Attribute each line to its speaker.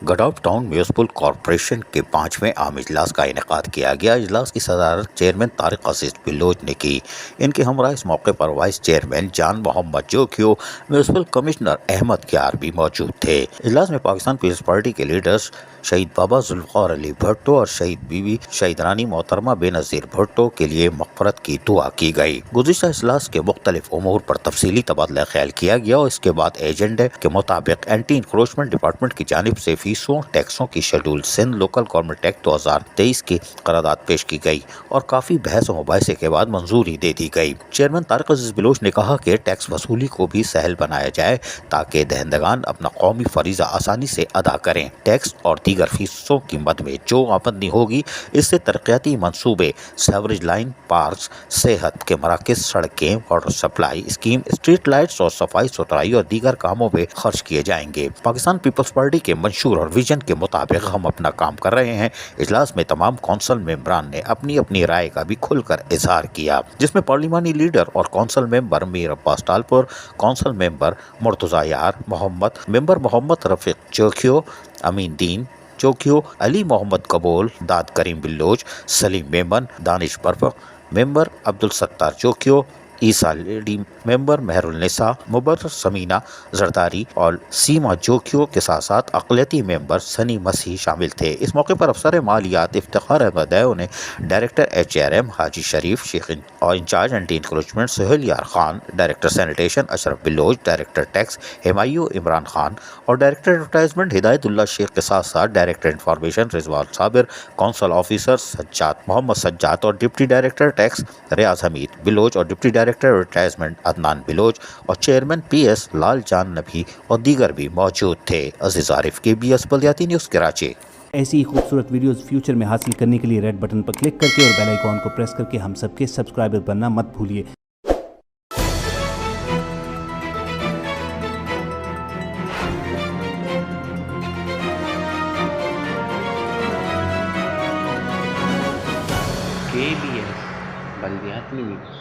Speaker 1: گڈاؤ town municipal corporation کے 5ویں عام اجلاس کا انعقاد کیا گیا۔ اجلاس کی صدارت چیئرمین طارق عزیز بلوچ نے کی۔ ان کے ہمراہ اس موقع پر وائس چیئرمین جان محمد جوکھیو، میونسپل کمشنر احمد کیار بھی موجود تھے۔ اجلاس میں پاکستان پیپلز پارٹی کے لیڈرز شہید بابا ذوالفقار علی بھٹو اور شہید بی بی شہید رانی محترمہ بے نظیر بھٹو کے لیے مغفرت کی دعا کی گئی۔ گزشتہ اجلاس کے مختلف امور پر تفصیلی تبادلہ خیال کیا گیا اور اس کے بعد ایجنڈے کے مطابق اینٹی انکروچمنٹ ڈپارٹمنٹ کی جانب سے فیسوں ٹیکسوں کی schedule Sindh local government act 2023 کی قرارداد پیش کی گئی اور کافی بحث و مباحثے کے بعد منظوری دے دی گئی۔ چیئرمین طارق عزیز بلوچ نے کہا کہ ٹیکس وصولی کو بھی سہل بنایا جائے تاکہ دہندگان اپنا قومی فریضہ آسانی سے ادا کریں۔ ٹیکس اور دیگر فیسوں کی مد میں جو آمدنی ہوگی اس سے ترقیاتی منصوبے، سیوریج لائن، پارکس، صحت کے مراکز، سڑکیں، water supply scheme, street lights اور صفائی ستھرائی اور دیگر کاموں پہ خرچ کیے جائیں گے۔ پاکستان پیپلز پارٹی کے منشور اور ویژن کے مطابق ہم اپنا کام کر رہے ہیں۔ اجلاس میں تمام کونسل ممبران نے اپنی اپنی رائے کا بھی کھل کر اظہار کیا، جس میں پارلیمانی لیڈر اور کونسل ممبر میر عباس ٹالپور، کونسل ممبر مرتضی یار محمد، ممبر محمد رفیق جوکھیو، امین دین جوکھیو، علی محمد قبول، داد کریم بلوچ، سلیم میمن، دانش برفق، ممبر عبدالستار جوکھیو، عیسیٰ لیڈی، ممبر مہر النساء، مبرر سمینہ زرداری اور سیما جوکھیو کے ساتھ ساتھ اقلیتی ممبر سنی مسیح شامل تھے۔ اس موقع پر افسر مالیات افتخار احمد دیو نے ڈائریکٹر HRM حاجی شریف شیخ اور انچارج اینٹی انکروچمنٹ سہیل یار خان، ڈائریکٹر سینیٹیشن اشرف بلوچ، ڈائریکٹر ٹیکس ہمایوں عمران خان اور ڈائریکٹر ایڈورٹائزمنٹ ہدایت اللہ شیخ کے ساتھ ساتھ ڈائریکٹر انفارمیشن رضوان صابر، کونسل آفیسر سجاد محمد سجاد اور ڈپٹی ڈائریکٹر ٹیکس ریاض حمید بلوچ اور deputy director advertisement Adnan Baloch اور چیئرمین PS لال جان نبی اور دیگر بھی موجود تھے۔ عزیز عارف KBS بلدیاتی نیوز کراچی۔
Speaker 2: ایسی ہی خوبصورت ویڈیوز فیوچر میں حاصل کرنے کے لیے ریڈ بٹن پر کلک کر کے اور بیل آئیکن کو پریس کر کے ہم سب کے سبسکرائبر بننا مت بھولیے۔
Speaker 3: KBS بلدیاتی نیوز